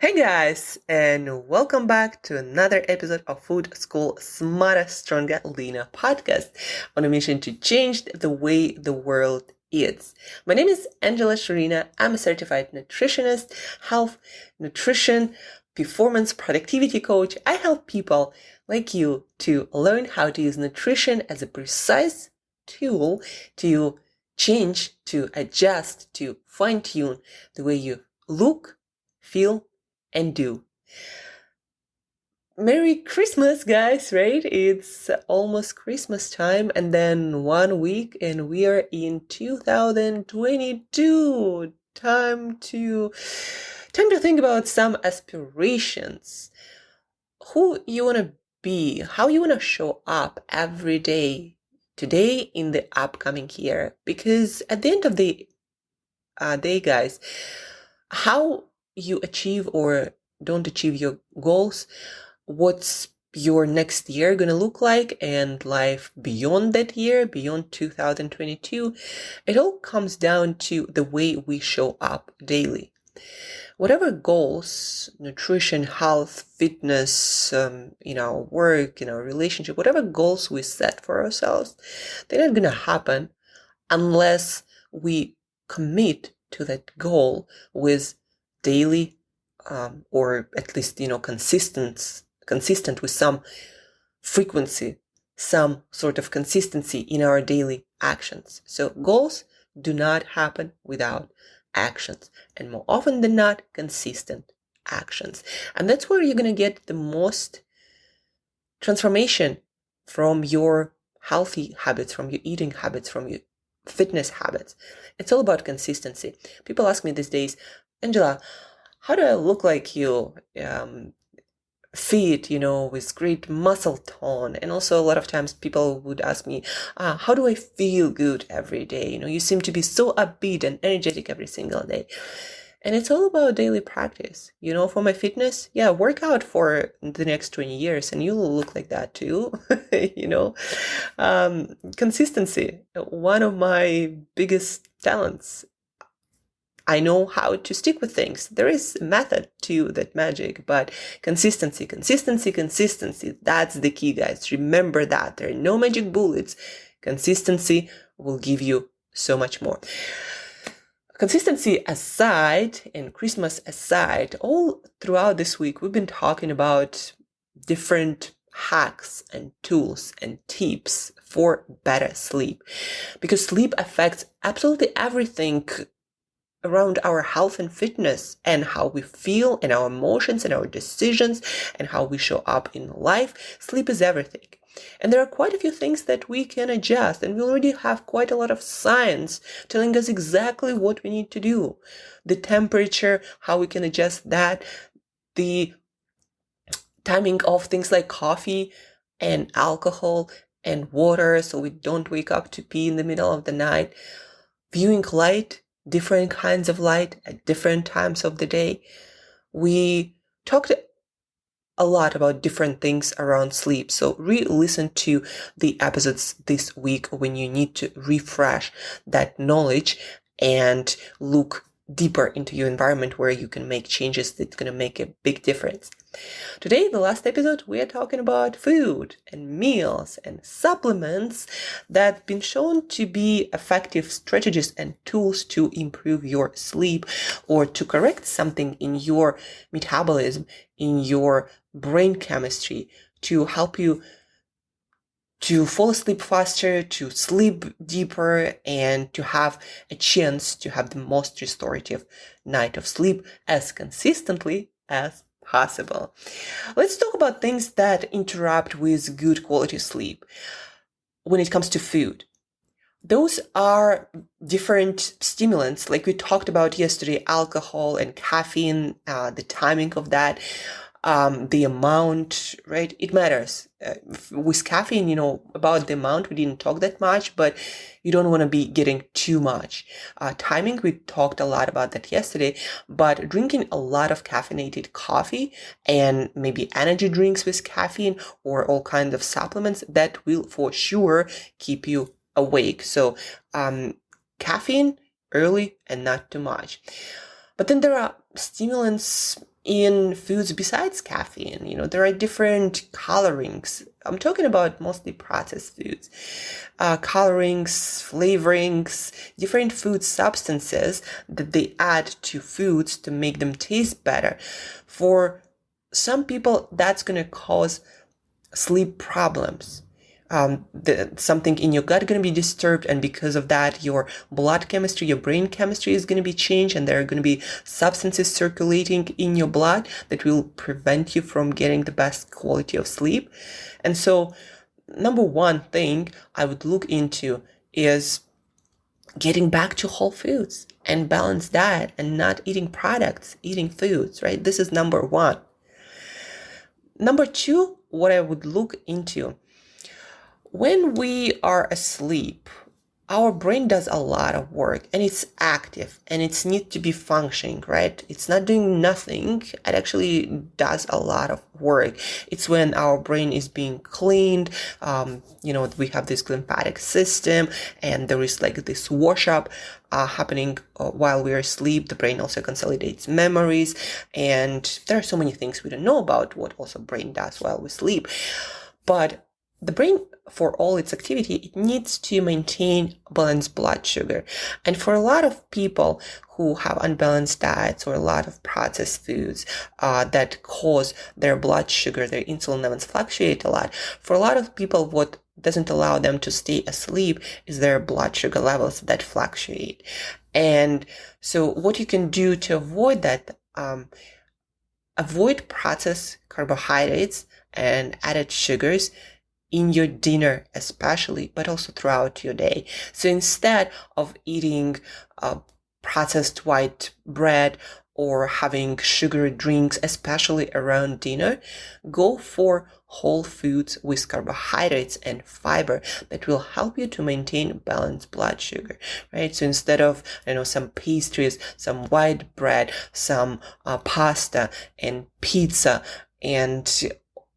Hey guys, and welcome back to another episode of Food School Smarter, Stronger, Leaner podcast on a mission to change the way the world eats. My name is Angela Shurina. I'm a certified nutritionist, health, nutrition, performance, productivity coach. I help people like you to learn how to use nutrition as a precise tool to change, to adjust, to fine-tune the way you look, feel, and do. Merry Christmas, guys, right? It's almost Christmas time, and then 1 week, and we are in 2022. Time to think about some aspirations. Who you want to be, how you want to show up every day, today, in the upcoming year. Because at the end of the day, guys, how you achieve or don't achieve your goals, what's your next year going to look like, and life beyond that year, beyond 2022, it all comes down to the way we show up daily. Whatever goals, nutrition, health, fitness, work, relationship, whatever goals we set for ourselves, they're not going to happen unless we commit to that goal with daily or at least consistent with some frequency, some sort of consistency in our daily actions. So goals do not happen without actions, and more often than not, consistent actions. And that's where you're going to get the most transformation from your healthy habits, from your eating habits, from your fitness habits. It's all about consistency. People ask me these days, Angela, how do I look like you? Fit, with great muscle tone. And also a lot of times people would ask me, how do I feel good every day? You seem to be so upbeat and energetic every single day. And it's all about daily practice. For my fitness, work out for the next 20 years and you'll look like that too. Consistency, one of my biggest talents. I know how to stick with things. There is a method to that magic, but consistency, that's the key, guys. Remember that. There are no magic bullets. Consistency will give you so much more. Consistency aside, and Christmas aside, all throughout this week, we've been talking about different hacks and tools and tips for better sleep. Because sleep affects absolutely everything around our health and fitness, and how we feel, and our emotions, and our decisions, and how we show up in life. Sleep is everything. And there are quite a few things that we can adjust, and we already have quite a lot of science telling us exactly what we need to do. The temperature, how we can adjust that, the timing of things like coffee and alcohol and water, so we don't wake up to pee in the middle of the night, viewing light, different kinds of light at different times of the day. We talked a lot about different things around sleep. So re-listen to the episodes this week when you need to refresh that knowledge and look deeper into your environment where you can make changes that's going to make a big difference. Today, the last episode, we are talking about food and meals and supplements that have been shown to be effective strategies and tools to improve your sleep or to correct something in your metabolism, in your brain chemistry, to help you to fall asleep faster, to sleep deeper, and to have a chance to have the most restorative night of sleep as consistently as possible. Let's talk about things that interrupt with good quality sleep when it comes to food. Those are different stimulants, like we talked about yesterday, alcohol and caffeine, the timing of that. The amount, right? It matters. With caffeine, about the amount, we didn't talk that much, but you don't want to be getting too much. Timing, we talked a lot about that yesterday, but drinking a lot of caffeinated coffee and maybe energy drinks with caffeine or all kinds of supplements, that will for sure keep you awake. So, caffeine early and not too much. But then there are stimulants in foods besides caffeine. There are different colorings. I'm talking about mostly processed foods. Colorings, flavorings, different food substances that they add to foods to make them taste better. For some people, that's going to cause sleep problems. Something in your gut going to be disturbed, and because of that, your blood chemistry, your brain chemistry is going to be changed, and there are going to be substances circulating in your blood that will prevent you from getting the best quality of sleep. And so, number one thing I would look into is getting back to whole foods and balanced diet, and not eating products, eating foods, right? This is number one. Number two, what I would look into: when we are asleep, our brain does a lot of work, and it's active, and it's need to be functioning, right? It's not doing nothing. It actually does a lot of work. It's when our brain is being cleaned. We have this lymphatic system, and there is like this wash up happening while we're asleep. The brain also consolidates memories, and there are so many things we don't know about what also brain does while we sleep. But the brain, for all its activity, it needs to maintain balanced blood sugar. And for a lot of people who have unbalanced diets or a lot of processed foods that cause their blood sugar, their insulin levels fluctuate a lot, for a lot of people, what doesn't allow them to stay asleep is their blood sugar levels that fluctuate. And so what you can do to avoid that, avoid processed carbohydrates and added sugars in your dinner especially, but also throughout your day. So instead of eating processed white bread or having sugary drinks, especially around dinner, go for whole foods with carbohydrates and fiber that will help you to maintain balanced blood sugar, right? So instead of, some pastries, some white bread, some pasta and pizza, and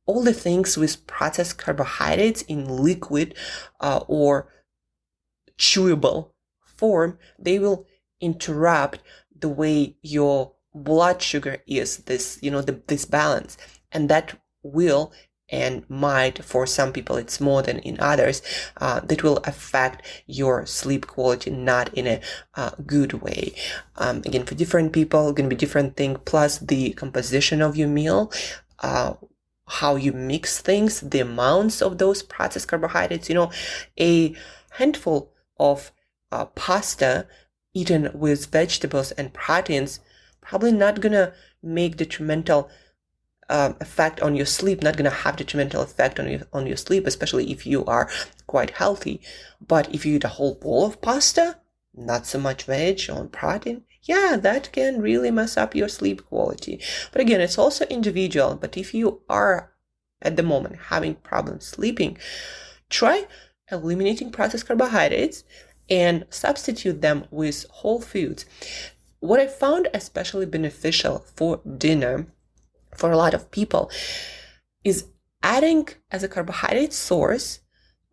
all the things with processed carbohydrates in liquid or chewable form, they will interrupt the way your blood sugar is, this balance. And that will and might, for some people it's more than in others, that will affect your sleep quality not in a good way. Again, for different people, it's going to be different thing, plus the composition of your meal, how you mix things, the amounts of those processed carbohydrates. A handful of pasta eaten with vegetables and proteins probably not gonna make detrimental effect on your sleep, not gonna have detrimental effect on your sleep, especially if you are quite healthy. But if you eat a whole bowl of pasta, not so much veg or protein, yeah, that can really mess up your sleep quality. But again, it's also individual. But if you are at the moment having problems sleeping, try eliminating processed carbohydrates and substitute them with whole foods. What I found especially beneficial for dinner for a lot of people is adding as a carbohydrate source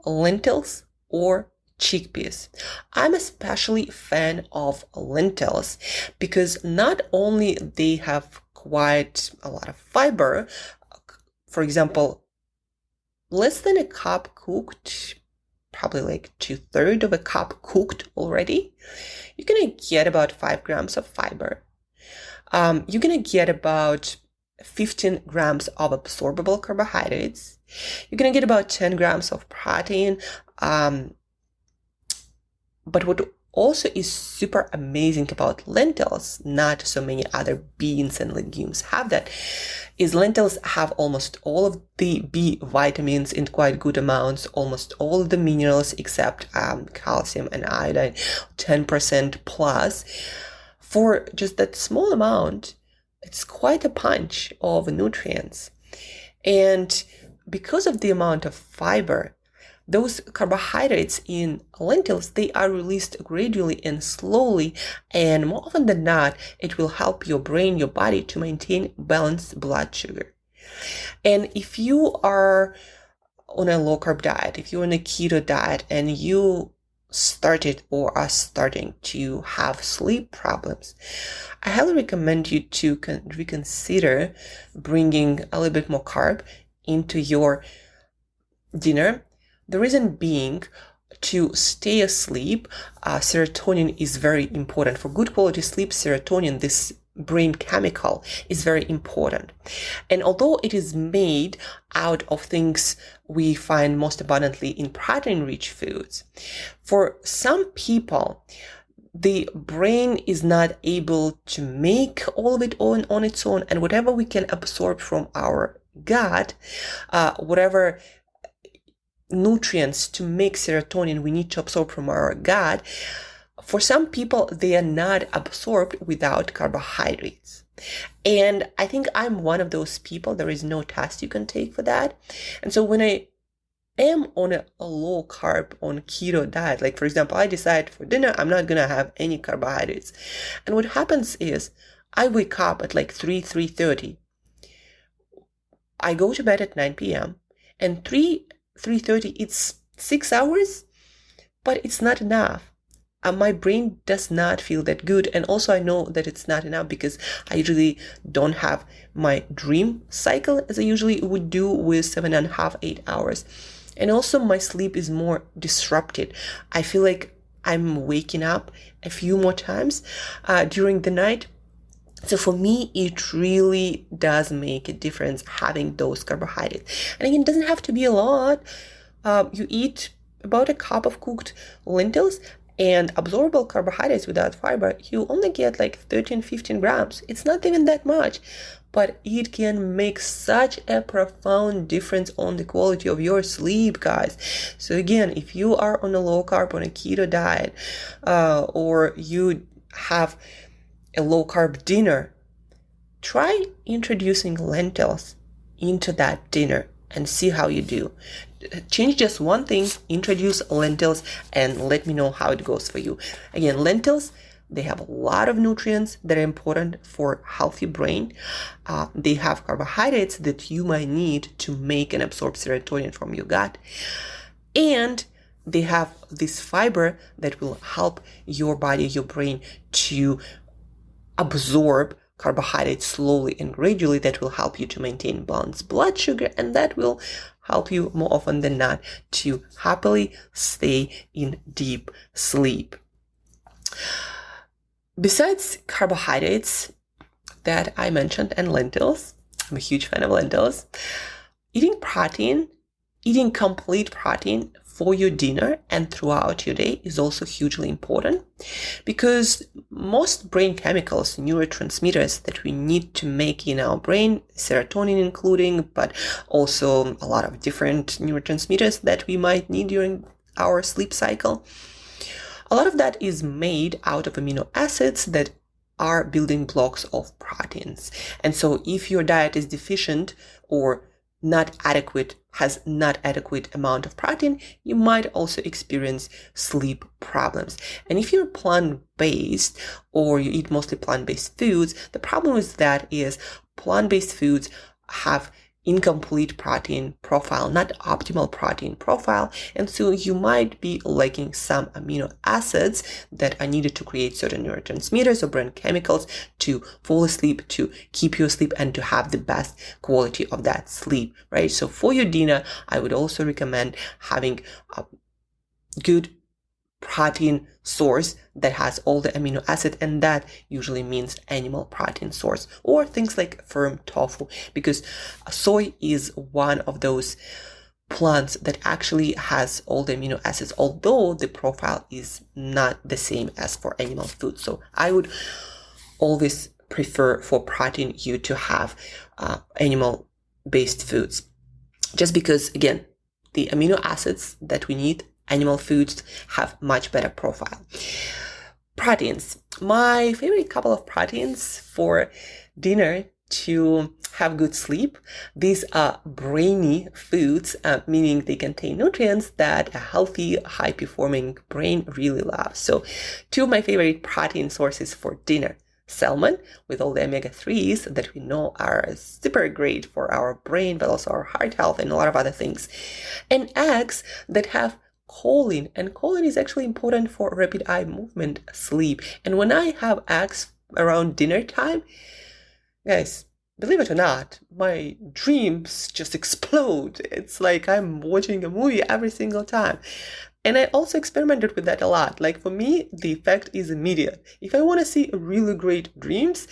lentils or chickpeas. I'm especially a fan of lentils because not only they have quite a lot of fiber, for example, less than a cup cooked, probably like 2/3 of a cup cooked already, you're gonna get about 5 grams of fiber. You're gonna get about 15 grams of absorbable carbohydrates. You're gonna get about 10 grams of protein. But what also is super amazing about lentils, not so many other beans and legumes have that, is lentils have almost all of the B vitamins in quite good amounts, almost all of the minerals except calcium and iodine, 10% plus. For just that small amount, it's quite a punch of nutrients. And because of the amount of fiber, those carbohydrates in lentils, they are released gradually and slowly, and more often than not, it will help your brain, your body to maintain balanced blood sugar. And if you are on a low-carb diet, if you're on a keto diet, and you started or are starting to have sleep problems, I highly recommend you to reconsider bringing a little bit more carb into your dinner. The reason being, to stay asleep, serotonin is very important. For good quality sleep, serotonin, this brain chemical, is very important. And although it is made out of things we find most abundantly in protein-rich foods, for some people, the brain is not able to make all of it on its own, and whatever we can absorb from our gut, whatever nutrients to make serotonin we need to absorb from our gut, for some people, they are not absorbed without carbohydrates. And I think I'm one of those people. There is no test you can take for that. And so when I am on a low carb, on keto diet, like for example, I decide for dinner, I'm not going to have any carbohydrates. And what happens is I wake up at like 3:30. I go to bed at 9 p.m. and 3:30, it's 6 hours, but it's not enough. My brain does not feel that good. And also I know that it's not enough because I usually don't have my dream cycle as I usually would do with 7.5, 8 hours. And also my sleep is more disrupted. I feel like I'm waking up a few more times during the night. So for me, it really does make a difference having those carbohydrates. And again, it doesn't have to be a lot. You eat about a cup of cooked lentils, and absorbable carbohydrates without fiber, you only get like 13, 15 grams. It's not even that much, but it can make such a profound difference on the quality of your sleep, guys. So again, if you are on a low carb, on a keto diet, or you have a low carb dinner, try introducing lentils into that dinner and see how you do. Change just one thing, introduce lentils, and let me know how it goes for you. Again, lentils, they have a lot of nutrients that are important for healthy brain. They have carbohydrates that you might need to make and absorb serotonin from your gut. And they have this fiber that will help your body, your brain to absorb carbohydrates slowly and gradually. That will help you to maintain balanced blood sugar, and that will help you more often than not to happily stay in deep sleep. Besides carbohydrates that I mentioned and lentils, I'm a huge fan of lentils, eating complete protein for your dinner and throughout your day is also hugely important, because most brain chemicals, neurotransmitters that we need to make in our brain, serotonin including, but also a lot of different neurotransmitters that we might need during our sleep cycle, a lot of that is made out of amino acids that are building blocks of proteins. And so if your diet is deficient or has not adequate amount of protein, you might also experience sleep problems. And if you're plant-based or you eat mostly plant-based foods, the problem with that is plant-based foods have incomplete protein profile, not optimal protein profile, and so you might be lacking some amino acids that are needed to create certain neurotransmitters or brain chemicals to fall asleep, to keep you asleep, and to have the best quality of that sleep, right? So for your dinner, I would also recommend having a good protein source that has all the amino acid, and that usually means animal protein source or things like firm tofu, because soy is one of those plants that actually has all the amino acids, although the profile is not the same as for animal food. So I would always prefer for protein you to have animal based foods, just because again the amino acids that we need, animal foods have much better profile. Proteins. My favorite couple of proteins for dinner to have good sleep. These are brainy foods, meaning they contain nutrients that a healthy, high-performing brain really loves. So two of my favorite protein sources for dinner: salmon with all the omega-3s that we know are super great for our brain, but also our heart health and a lot of other things. And eggs that have choline, and choline is actually important for rapid eye movement sleep. And when I have acts around dinner time, guys, believe it or not, my dreams just explode. It's like I'm watching a movie every single time. And I also experimented with that a lot. Like for me, the effect is immediate. If I want to see really great dreams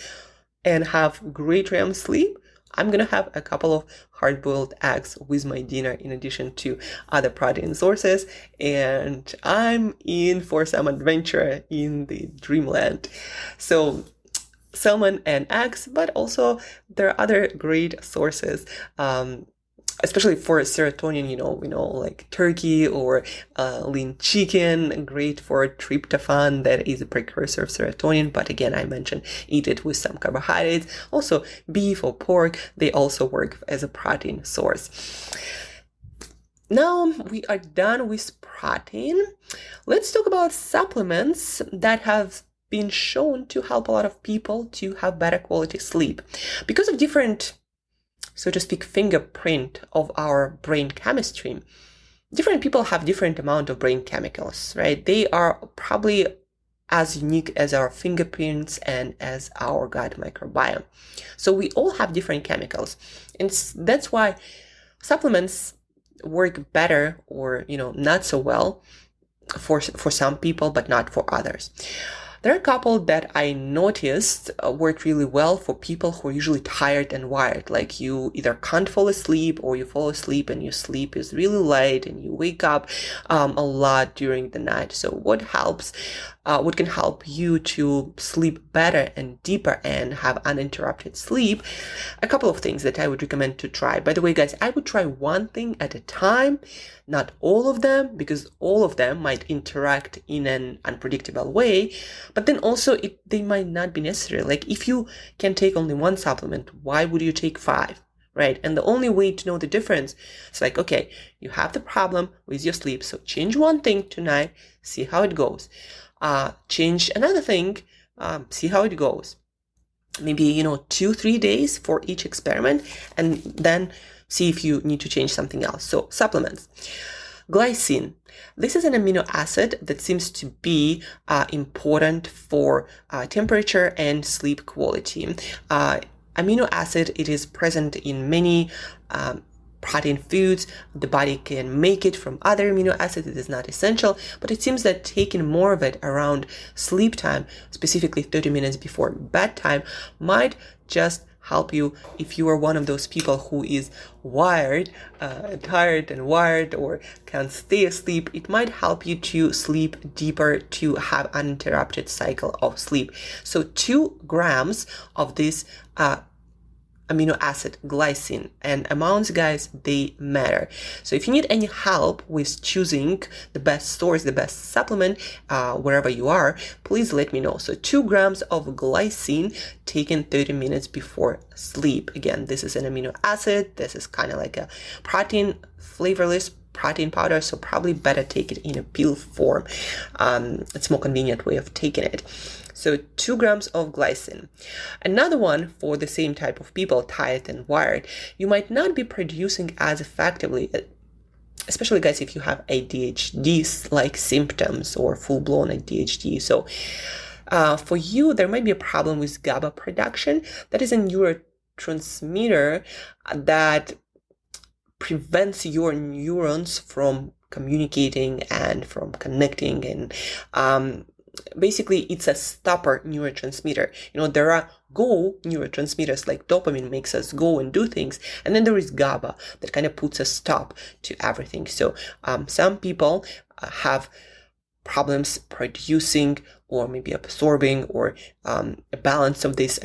and have great REM sleep, I'm going to have a couple of hard-boiled eggs with my dinner in addition to other protein sources. And I'm in for some adventure in the dreamland. So salmon and eggs, but also there are other great sources, especially for serotonin, we know like turkey or lean chicken, great for tryptophan, that is a precursor of serotonin. But again, I mentioned eat it with some carbohydrates. Also beef or pork, they also work as a protein source. Now we are done with protein. Let's talk about supplements that have been shown to help a lot of people to have better quality sleep. Because of different, so to speak, fingerprint of our brain chemistry, different people have different amount of brain chemicals, right? They are probably as unique as our fingerprints and as our gut microbiome. So we all have different chemicals. And that's why supplements work better or, not so well for some people, but not for others. There are a couple that I noticed work really well for people who are usually tired and wired. Like you either can't fall asleep or you fall asleep and your sleep is really late and you wake up a lot during the night. So what can help you to sleep better and deeper and have uninterrupted sleep? A couple of things that I would recommend to try. By the way, guys, I would try one thing at a time, not all of them, because all of them might interact in an unpredictable way. But then also they might not be necessary. Like if you can take only one supplement, why would you take 5? Right? And the only way to know the difference is like, okay, you have the problem with your sleep. So change one thing tonight, see how it goes. Change another thing, see how it goes. Maybe, 2-3 days for each experiment, and then see if you need to change something else. So supplements. Glycine. This is an amino acid that seems to be important for temperature and sleep quality. Amino acid, it is present in many protein foods. The body can make it from other amino acids. It is not essential, but it seems that taking more of it around sleep time, specifically 30 minutes before bedtime, might just help you if you are one of those people who is tired and wired or can't stay asleep. It might help you to sleep deeper, to have uninterrupted cycle of sleep. So 2 grams of this amino acid, glycine, and amounts, guys, they matter. So if you need any help with choosing the best source, the best supplement, wherever you are, please let me know. So 2 grams of glycine taken 30 minutes before sleep. Again, this is an amino acid. This is kind of like a protein, flavorless protein powder, so probably better take it in a pill form. It's a more convenient way of taking it. So 2 grams of glycine. Another one for the same type of people, tired and wired, you might not be producing as effectively, especially guys if you have ADHD-like symptoms or full-blown ADHD. So for you, there might be a problem with GABA production. That is a neurotransmitter that prevents your neurons from communicating and from connecting, and basically it's a stopper neurotransmitter. There are go neurotransmitters like dopamine makes us go and do things, and then there is GABA that kind of puts a stop to everything. So some people have problems producing or maybe absorbing, or a balance of this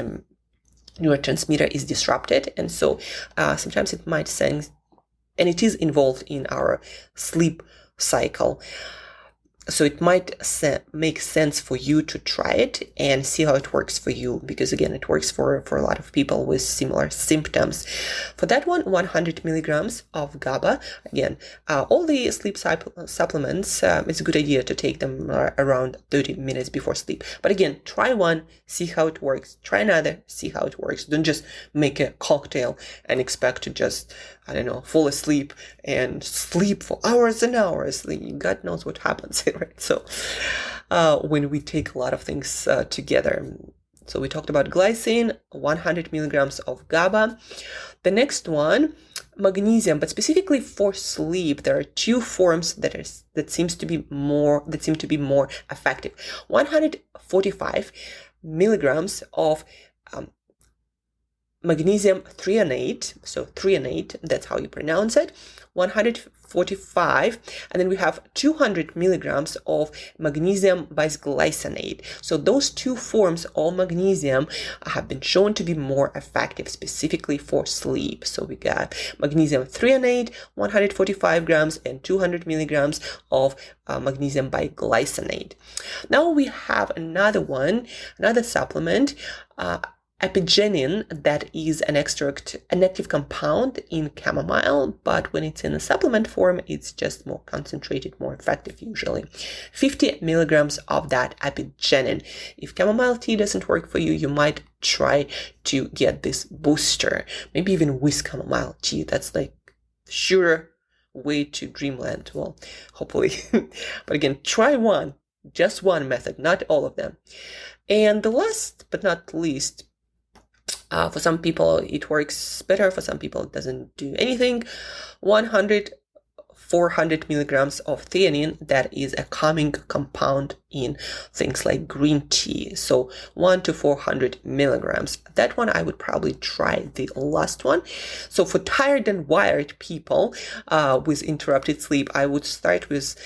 neurotransmitter is disrupted, and so sometimes it might sense, and it is involved in our sleep cycle. So it might make sense for you to try it and see how it works for you, because again, it works for a lot of people with similar symptoms. For that one, 100 milligrams of GABA. Again, all the sleep supplements, it's a good idea to take them around 30 minutes before sleep. But again, try one, see how it works. Try another, see how it works. Don't just make a cocktail and expect to just, fall asleep and sleep for hours and hours. God knows what happens, right? So when we take a lot of things together. So we talked about glycine, 100 milligrams of GABA. The next one, magnesium, but specifically for sleep, there are two forms that seem to be more effective. 145 milligrams of magnesium threonate, so threonate, that's how you pronounce it, 145, and then we have 200 milligrams of magnesium bisglycinate. So those two forms of magnesium have been shown to be more effective specifically for sleep. So we got magnesium threonate, 145 grams, and 200 milligrams of magnesium bisglycinate. Now we have another supplement, epigenin, that is an active compound in chamomile, but when it's in a supplement form, it's just more concentrated, more effective usually. 50 milligrams of that epigenin. If chamomile tea doesn't work for you, you might try to get this booster, maybe even with chamomile tea. That's like sure way to dreamland. Well, hopefully. But again, try just one method, not all of them. And the last but not least, for some people it works better, for some people it doesn't do anything, 400 milligrams of theanine, that is a calming compound in things like green tea. So 1 to 400 milligrams. That one I would probably try the last one. So for tired and wired people with interrupted sleep, I would start with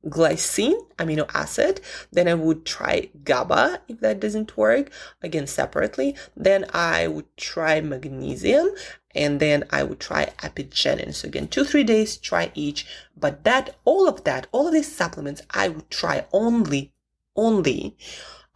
glycine, amino acid. Then I would try GABA if that doesn't work, again separately. Then I would try magnesium, and then I would try epigenin. So again, 2-3 days, try each. But all of these supplements I would try only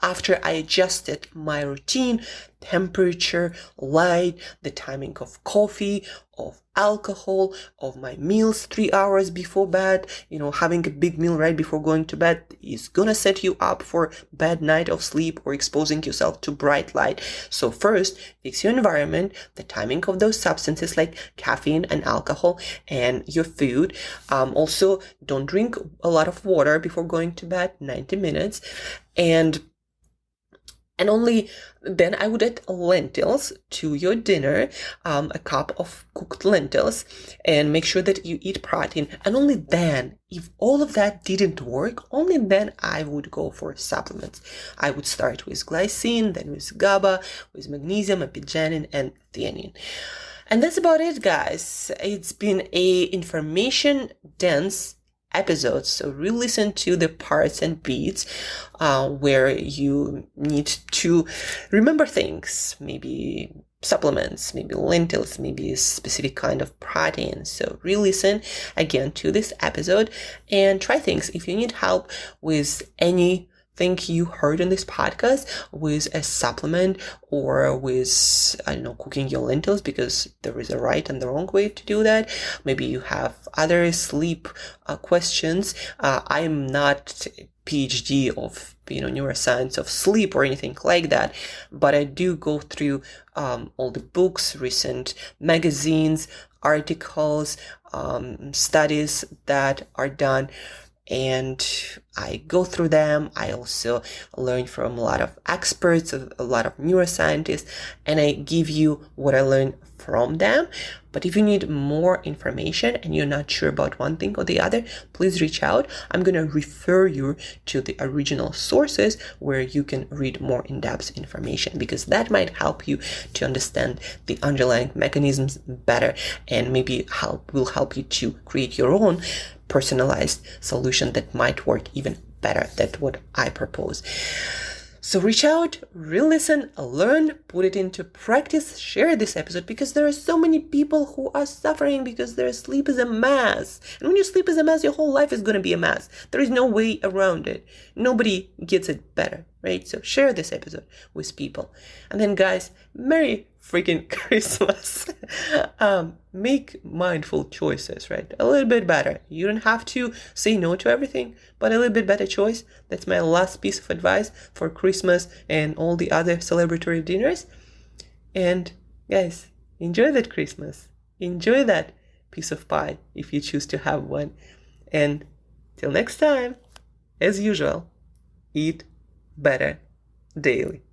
after I adjusted my routine, temperature, light, the timing of coffee, of alcohol, of my meals 3 hours before bed. Having a big meal right before going to bed is gonna set you up for bad night of sleep or exposing yourself to bright light. So first, fix your environment, the timing of those substances like caffeine and alcohol, and your food. Also, don't drink a lot of water before going to bed, 90 minutes. And only then I would add lentils to your dinner, a cup of cooked lentils, and make sure that you eat protein. And only then, if all of that didn't work, only then I would go for supplements. I would start with glycine, then with GABA, with magnesium, epigenin, and theanine. And that's about it, guys. It's been a information-dense episodes, so re-listen to the parts and beats where you need to remember things, maybe supplements, maybe lentils, maybe a specific kind of protein. So re-listen again to this episode and try things. If you need help with anything you heard in this podcast, with a supplement or with, cooking your lentils, because there is a right and the wrong way to do that. Maybe you have other sleep questions. I'm not a PhD of, neuroscience of sleep or anything like that, but I do go through all the books, recent magazines, articles, studies that are done, and I go through them. I also learn from a lot of experts, a lot of neuroscientists, and I give you what I learned from them. But if you need more information and you're not sure about one thing or the other, please reach out. I'm going to refer you to the original sources where you can read more in-depth information, because that might help you to understand the underlying mechanisms better, and maybe will help you to create your own personalized solution that might work even better than what I propose. So reach out, re-listen, learn, put it into practice, share this episode, because there are so many people who are suffering because their sleep is a mess. And when your sleep is a mess, your whole life is going to be a mess. There is no way around it. Nobody gets it better, right? So share this episode with people. And then guys, Merry freaking Christmas. Make mindful choices, right? A little bit better. You don't have to say no to everything, but a little bit better choice. That's my last piece of advice for Christmas and all the other celebratory dinners. And guys, enjoy that Christmas. Enjoy that piece of pie if you choose to have one. And till next time, as usual, eat better daily.